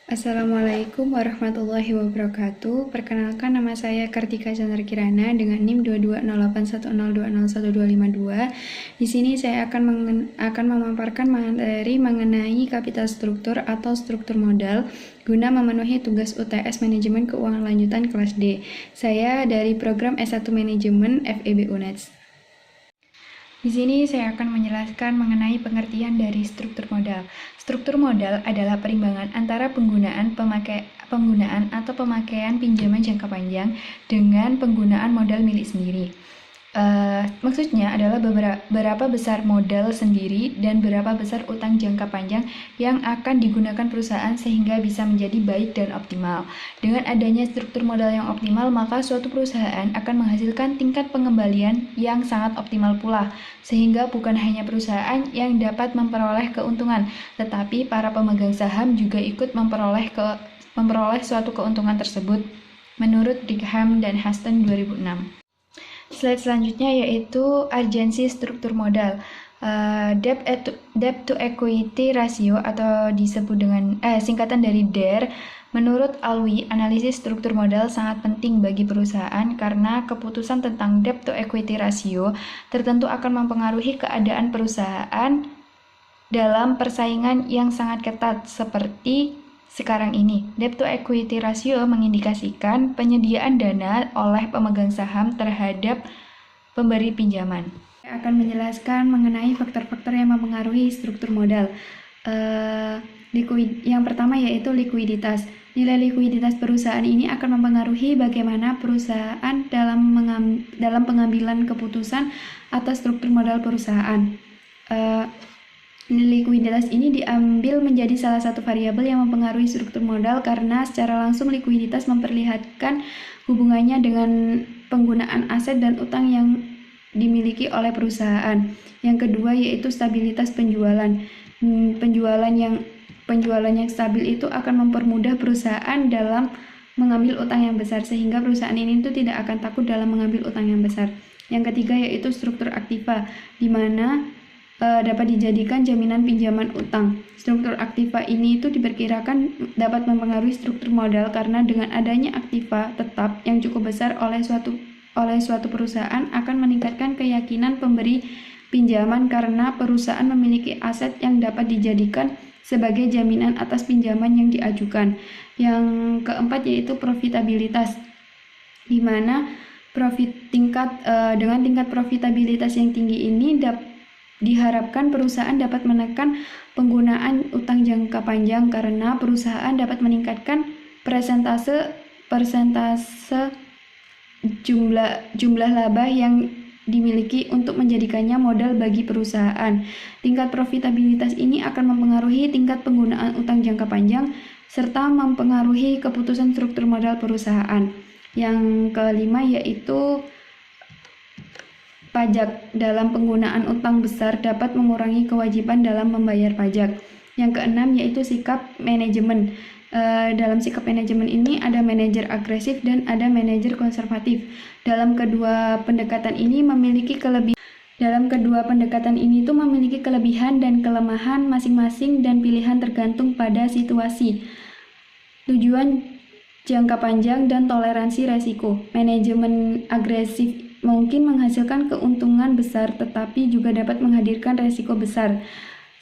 Assalamualaikum warahmatullahi wabarakatuh. Perkenalkan, nama saya Kartika Chandra Kirana dengan NIM 220810201252. Di sini saya akan memaparkan materi mengenai kapital struktur atau struktur modal guna memenuhi tugas UTS Manajemen Keuangan Lanjutan kelas D. Saya dari program S1 Manajemen FEB UNEDS. Di sini saya akan menjelaskan mengenai pengertian dari struktur modal. Struktur modal adalah perimbangan antara penggunaan atau pemakaian pinjaman jangka panjang dengan penggunaan modal milik sendiri. Maksudnya adalah berapa besar modal sendiri dan berapa besar utang jangka panjang yang akan digunakan perusahaan sehingga bisa menjadi baik dan optimal. Dengan adanya struktur modal yang optimal, maka suatu perusahaan akan menghasilkan tingkat pengembalian yang sangat optimal pula, sehingga bukan hanya perusahaan yang dapat memperoleh keuntungan, tetapi para pemegang saham juga ikut memperoleh suatu keuntungan tersebut, menurut Brigham dan Huston 2006. Slide selanjutnya yaitu urgensi struktur modal. Debt to equity ratio atau disebut dengan singkatan dari DER. Menurut Alwi, analisis struktur modal sangat penting bagi perusahaan karena keputusan tentang debt to equity ratio tertentu akan mempengaruhi keadaan perusahaan dalam persaingan yang sangat ketat seperti sekarang ini. Debt to equity ratio mengindikasikan penyediaan dana oleh pemegang saham terhadap pemberi pinjaman. Saya akan menjelaskan mengenai faktor-faktor yang mempengaruhi struktur modal. Yang pertama yaitu likuiditas. Nilai likuiditas perusahaan ini akan mempengaruhi bagaimana perusahaan dalam pengambilan keputusan atas struktur modal perusahaan. Likuiditas ini diambil menjadi salah satu variabel yang mempengaruhi struktur modal karena secara langsung likuiditas memperlihatkan hubungannya dengan penggunaan aset dan utang yang dimiliki oleh perusahaan. Yang kedua yaitu stabilitas penjualan. Penjualan yang stabil itu akan mempermudah perusahaan dalam mengambil utang yang besar sehingga perusahaan ini itu tidak akan takut dalam mengambil utang yang besar. Yang ketiga yaitu struktur aktiva, di mana dapat dijadikan jaminan pinjaman utang. Struktur aktiva ini itu diperkirakan dapat mempengaruhi struktur modal karena dengan adanya aktiva tetap yang cukup besar oleh suatu perusahaan akan meningkatkan keyakinan pemberi pinjaman karena perusahaan memiliki aset yang dapat dijadikan sebagai jaminan atas pinjaman yang diajukan. Yang keempat yaitu profitabilitas, di mana dengan tingkat profitabilitas yang tinggi ini diharapkan perusahaan dapat menekan penggunaan utang jangka panjang karena perusahaan dapat meningkatkan persentase jumlah laba yang dimiliki untuk menjadikannya modal bagi perusahaan. Tingkat profitabilitas ini akan mempengaruhi tingkat penggunaan utang jangka panjang serta mempengaruhi keputusan struktur modal perusahaan. Yang kelima yaitu pajak. Dalam penggunaan utang besar dapat mengurangi kewajiban dalam membayar pajak. Yang keenam yaitu sikap manajemen. Dalam sikap manajemen ini ada manajer agresif dan ada manajer konservatif. Dalam kedua pendekatan ini memiliki kelebihan dan kelemahan masing-masing dan pilihan tergantung pada situasi, tujuan jangka panjang dan toleransi resiko. Manajemen agresif mungkin menghasilkan keuntungan besar tetapi juga dapat menghadirkan resiko besar.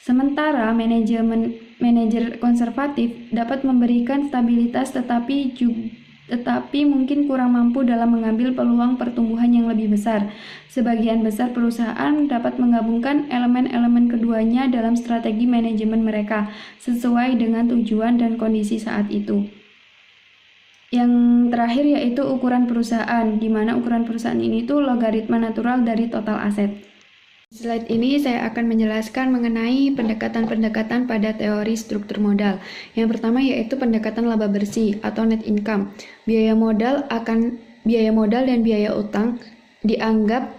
Sementara manajer konservatif dapat memberikan stabilitas tetapi mungkin kurang mampu dalam mengambil peluang pertumbuhan yang lebih besar. Sebagian besar perusahaan dapat menggabungkan elemen-elemen keduanya dalam strategi manajemen mereka sesuai dengan tujuan dan kondisi saat itu. Yang terakhir yaitu ukuran perusahaan, di mana ukuran perusahaan ini tuh logaritma natural dari total aset. Slide ini saya akan menjelaskan mengenai pendekatan-pendekatan pada teori struktur modal. Yang pertama yaitu pendekatan laba bersih atau net income. Biaya modal dan biaya utang dianggap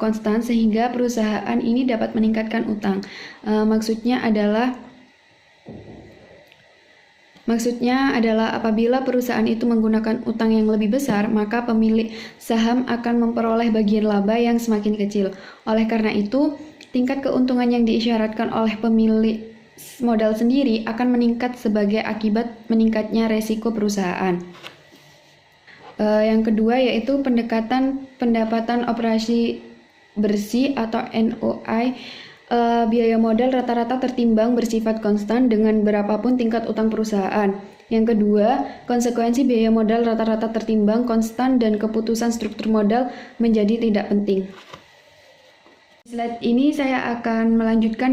konstan sehingga perusahaan ini dapat meningkatkan utang. Maksudnya adalah apabila perusahaan itu menggunakan utang yang lebih besar, maka pemilik saham akan memperoleh bagian laba yang semakin kecil. Oleh karena itu, tingkat keuntungan yang diisyaratkan oleh pemilik modal sendiri akan meningkat sebagai akibat meningkatnya resiko perusahaan. Yang kedua yaitu pendekatan pendapatan operasi bersih atau NOI. Biaya modal rata-rata tertimbang bersifat konstan dengan berapapun tingkat utang perusahaan. Yang kedua, konsekuensi biaya modal rata-rata tertimbang konstan dan keputusan struktur modal menjadi tidak penting. Slide ini saya akan melanjutkan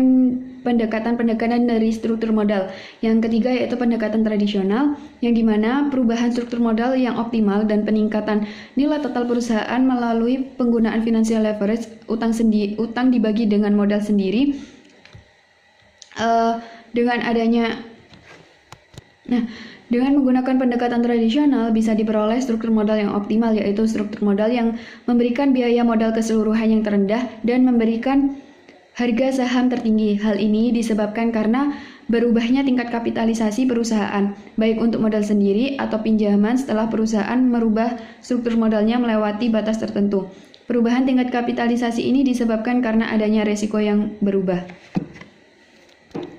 pendekatan-pendekatan dari struktur modal. Yang ketiga yaitu pendekatan tradisional, yang dimana perubahan struktur modal yang optimal dan peningkatan nilai total perusahaan melalui penggunaan financial leverage, utang dibagi dengan modal sendiri. Dengan menggunakan pendekatan tradisional bisa diperoleh struktur modal yang optimal, yaitu struktur modal yang memberikan biaya modal keseluruhan yang terendah dan memberikan harga saham tertinggi. Hal ini disebabkan karena berubahnya tingkat kapitalisasi perusahaan, baik untuk modal sendiri atau pinjaman setelah perusahaan merubah struktur modalnya melewati batas tertentu. Perubahan tingkat kapitalisasi ini disebabkan karena adanya resiko yang berubah.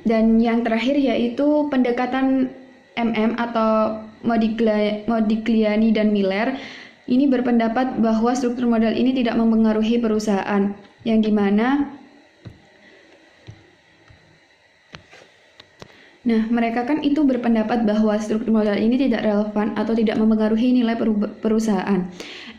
Dan yang terakhir yaitu pendekatan MM atau Modigliani dan Miller. Ini berpendapat bahwa struktur modal ini tidak mempengaruhi perusahaan, yang dimana mereka kan itu berpendapat bahwa struktur modal ini tidak relevan atau tidak mempengaruhi nilai perusahaan.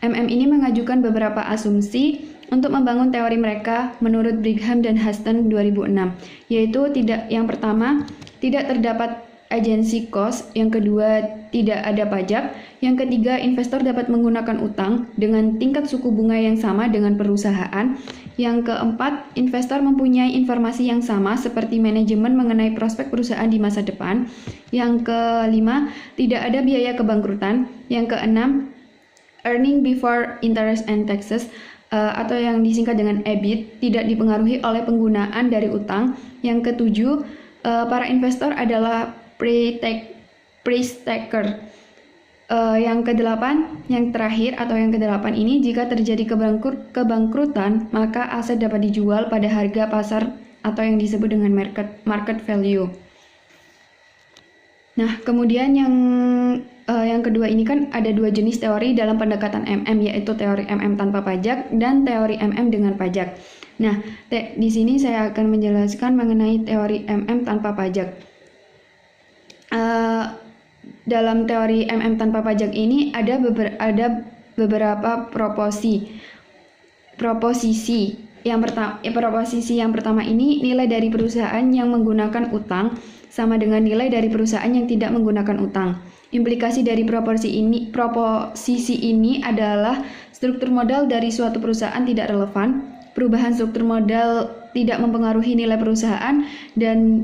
MM ini mengajukan beberapa asumsi untuk membangun teori mereka menurut Brigham dan Huston 2006, yaitu yang pertama, tidak terdapat agency cost, yang kedua tidak ada pajak, yang ketiga investor dapat menggunakan utang dengan tingkat suku bunga yang sama dengan perusahaan, yang keempat investor mempunyai informasi yang sama seperti manajemen mengenai prospek perusahaan di masa depan, yang kelima tidak ada biaya kebangkrutan, yang keenam earning before interest and taxes atau yang disingkat dengan EBIT tidak dipengaruhi oleh penggunaan dari utang, yang ketujuh para investor adalah pre-taker. Yang kedelapan, yang terakhir atau yang kedelapan ini, jika terjadi kebangkrutan, maka aset dapat dijual pada harga pasar atau yang disebut dengan market value. Kemudian yang kedua ini kan ada dua jenis teori dalam pendekatan MM, yaitu teori MM tanpa pajak dan teori MM dengan pajak. Di sini saya akan menjelaskan mengenai teori MM tanpa pajak. Dalam teori MM tanpa pajak ini ada beberapa proposisi. Proposisi yang pertama ini, nilai dari perusahaan yang menggunakan utang sama dengan nilai dari perusahaan yang tidak menggunakan utang. Implikasi dari proposisi ini adalah struktur modal dari suatu perusahaan tidak relevan, perubahan struktur modal tidak mempengaruhi nilai perusahaan, dan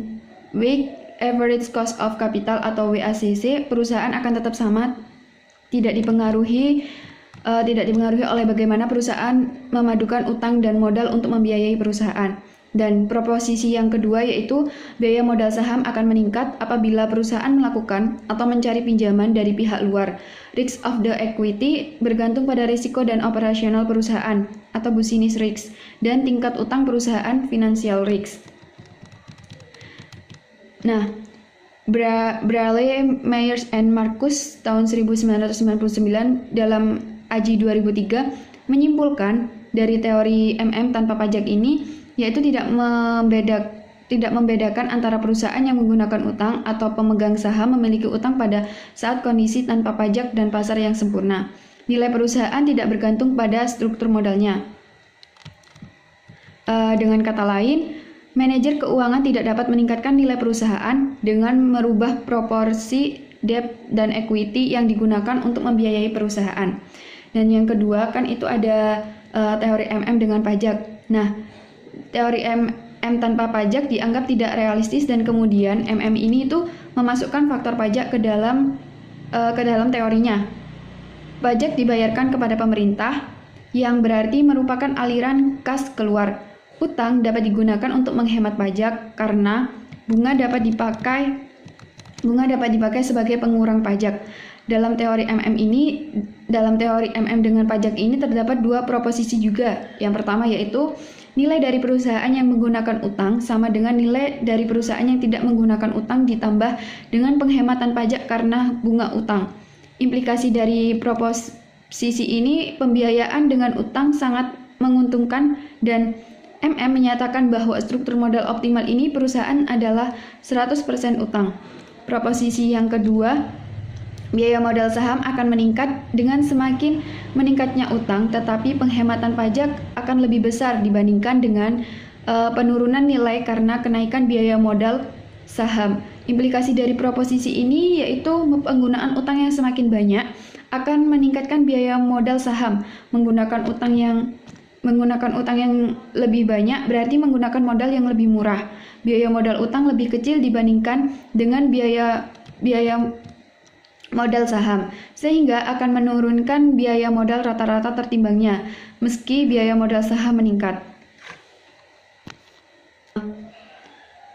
weighted average cost of capital atau WACC perusahaan akan tetap sama, tidak dipengaruhi oleh bagaimana perusahaan memadukan utang dan modal untuk membiayai perusahaan. Dan proposisi yang kedua yaitu biaya modal saham akan meningkat apabila perusahaan melakukan atau mencari pinjaman dari pihak luar. Risk of the equity bergantung pada risiko dan operasional perusahaan atau business risk, dan tingkat utang perusahaan financial risk. Braille, Myers, and Marcus tahun 1999 dalam AJI 2003 menyimpulkan dari teori MM tanpa pajak ini, yaitu tidak membedakan antara perusahaan yang menggunakan utang atau pemegang saham memiliki utang pada saat kondisi tanpa pajak dan pasar yang sempurna. Nilai perusahaan tidak bergantung pada struktur modalnya. Dengan kata lain, manajer keuangan tidak dapat meningkatkan nilai perusahaan dengan merubah proporsi debt dan equity yang digunakan untuk membiayai perusahaan. Dan yang kedua kan itu ada teori MM dengan pajak. Teori MM tanpa pajak dianggap tidak realistis, dan kemudian MM ini itu memasukkan faktor pajak ke dalam teorinya. Pajak dibayarkan kepada pemerintah, yang berarti merupakan aliran kas keluar. Utang dapat digunakan untuk menghemat pajak karena bunga dapat dipakai sebagai pengurang pajak. Dalam teori MM dengan pajak ini terdapat dua proposisi juga. Yang pertama yaitu Nilai dari perusahaan yang menggunakan utang sama dengan nilai dari perusahaan yang tidak menggunakan utang ditambah dengan penghematan pajak karena bunga utang. Implikasi dari proposisi ini, pembiayaan dengan utang sangat menguntungkan, dan menyatakan bahwa struktur modal optimal ini perusahaan adalah 100% utang. Proposisi yang kedua, biaya modal saham akan meningkat dengan semakin meningkatnya utang, tetapi penghematan pajak akan lebih besar dibandingkan dengan penurunan nilai karena kenaikan biaya modal saham. Implikasi dari proposisi ini yaitu penggunaan utang yang semakin banyak akan meningkatkan biaya modal saham. Menggunakan utang yang lebih banyak berarti menggunakan modal yang lebih murah. Biaya modal utang lebih kecil dibandingkan dengan biaya modal saham, sehingga akan menurunkan biaya modal rata-rata tertimbangnya, meski biaya modal saham meningkat.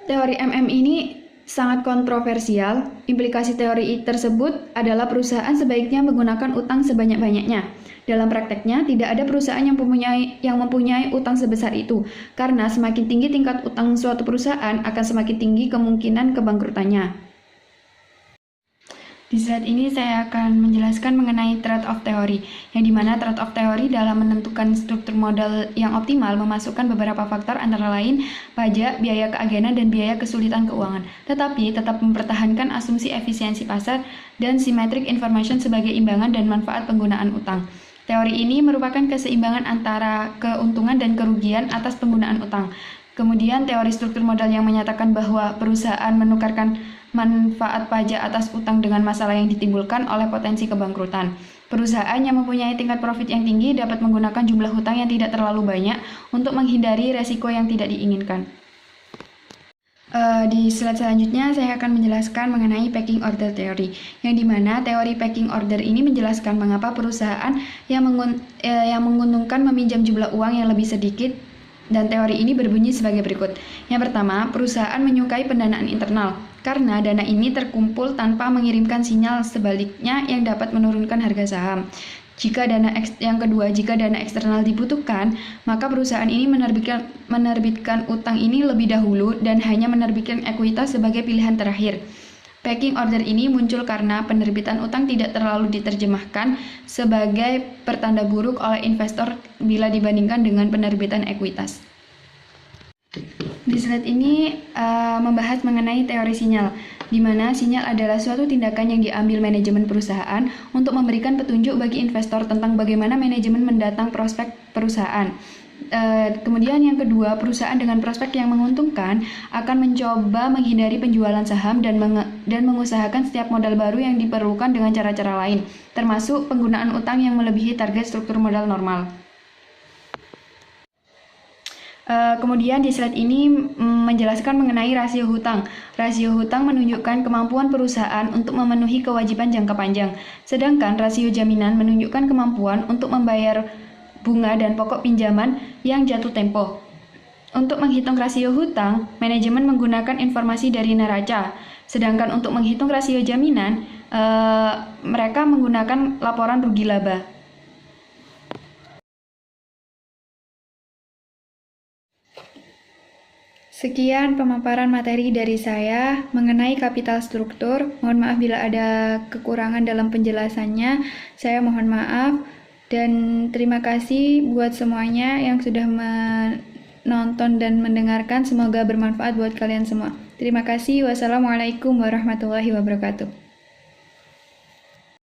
Teori ini sangat kontroversial. Implikasi teori tersebut adalah perusahaan sebaiknya menggunakan utang sebanyak-banyaknya. Dalam prakteknya, tidak ada perusahaan yang mempunyai utang sebesar itu, karena semakin tinggi tingkat utang suatu perusahaan, akan semakin tinggi kemungkinan kebangkrutannya. Di slide ini saya akan menjelaskan mengenai trade-off teori, yang dimana trade-off teori dalam menentukan struktur modal yang optimal memasukkan beberapa faktor antara lain pajak, biaya keagenan, dan biaya kesulitan keuangan, tetapi tetap mempertahankan asumsi efisiensi pasar dan symmetric information sebagai imbangan dan manfaat penggunaan utang. Teori ini merupakan keseimbangan antara keuntungan dan kerugian atas penggunaan utang. Kemudian teori struktur modal yang menyatakan bahwa perusahaan menukarkan manfaat pajak atas utang dengan masalah yang ditimbulkan oleh potensi kebangkrutan. Perusahaan yang mempunyai tingkat profit yang tinggi dapat menggunakan jumlah hutang yang tidak terlalu banyak untuk menghindari resiko yang tidak diinginkan. Di slide selanjutnya saya akan menjelaskan mengenai pecking order theory, yang dimana teori pecking order ini menjelaskan mengapa perusahaan yang menguntungkan meminjam jumlah uang yang lebih sedikit, dan teori ini berbunyi sebagai berikut. Yang pertama, perusahaan menyukai pendanaan internal, karena dana ini terkumpul tanpa mengirimkan sinyal sebaliknya yang dapat menurunkan harga saham. Yang kedua, jika dana eksternal dibutuhkan, maka perusahaan ini menerbitkan utang ini lebih dahulu dan hanya menerbitkan ekuitas sebagai pilihan terakhir. Pecking order ini muncul karena penerbitan utang tidak terlalu diterjemahkan sebagai pertanda buruk oleh investor bila dibandingkan dengan penerbitan ekuitas. Di slide ini membahas mengenai teori sinyal, di mana sinyal adalah suatu tindakan yang diambil manajemen perusahaan untuk memberikan petunjuk bagi investor tentang bagaimana manajemen mendatang prospek perusahaan. Kemudian yang kedua, perusahaan dengan prospek yang menguntungkan akan mencoba menghindari penjualan saham dan mengusahakan setiap modal baru yang diperlukan dengan cara-cara lain, termasuk penggunaan utang yang melebihi target struktur modal normal. Kemudian di slide ini menjelaskan mengenai rasio hutang. Rasio hutang menunjukkan kemampuan perusahaan untuk memenuhi kewajiban jangka panjang, sedangkan rasio jaminan menunjukkan kemampuan untuk membayar bunga dan pokok pinjaman yang jatuh tempo. Untuk menghitung rasio hutang, manajemen menggunakan informasi dari neraca, sedangkan untuk menghitung rasio jaminan, mereka menggunakan laporan rugi laba. Sekian pemaparan materi dari saya mengenai kapital struktur. Mohon maaf bila ada kekurangan dalam penjelasannya. Saya mohon maaf dan terima kasih buat semuanya yang sudah menonton dan mendengarkan. Semoga bermanfaat buat kalian semua. Terima kasih. Wassalamualaikum warahmatullahi wabarakatuh.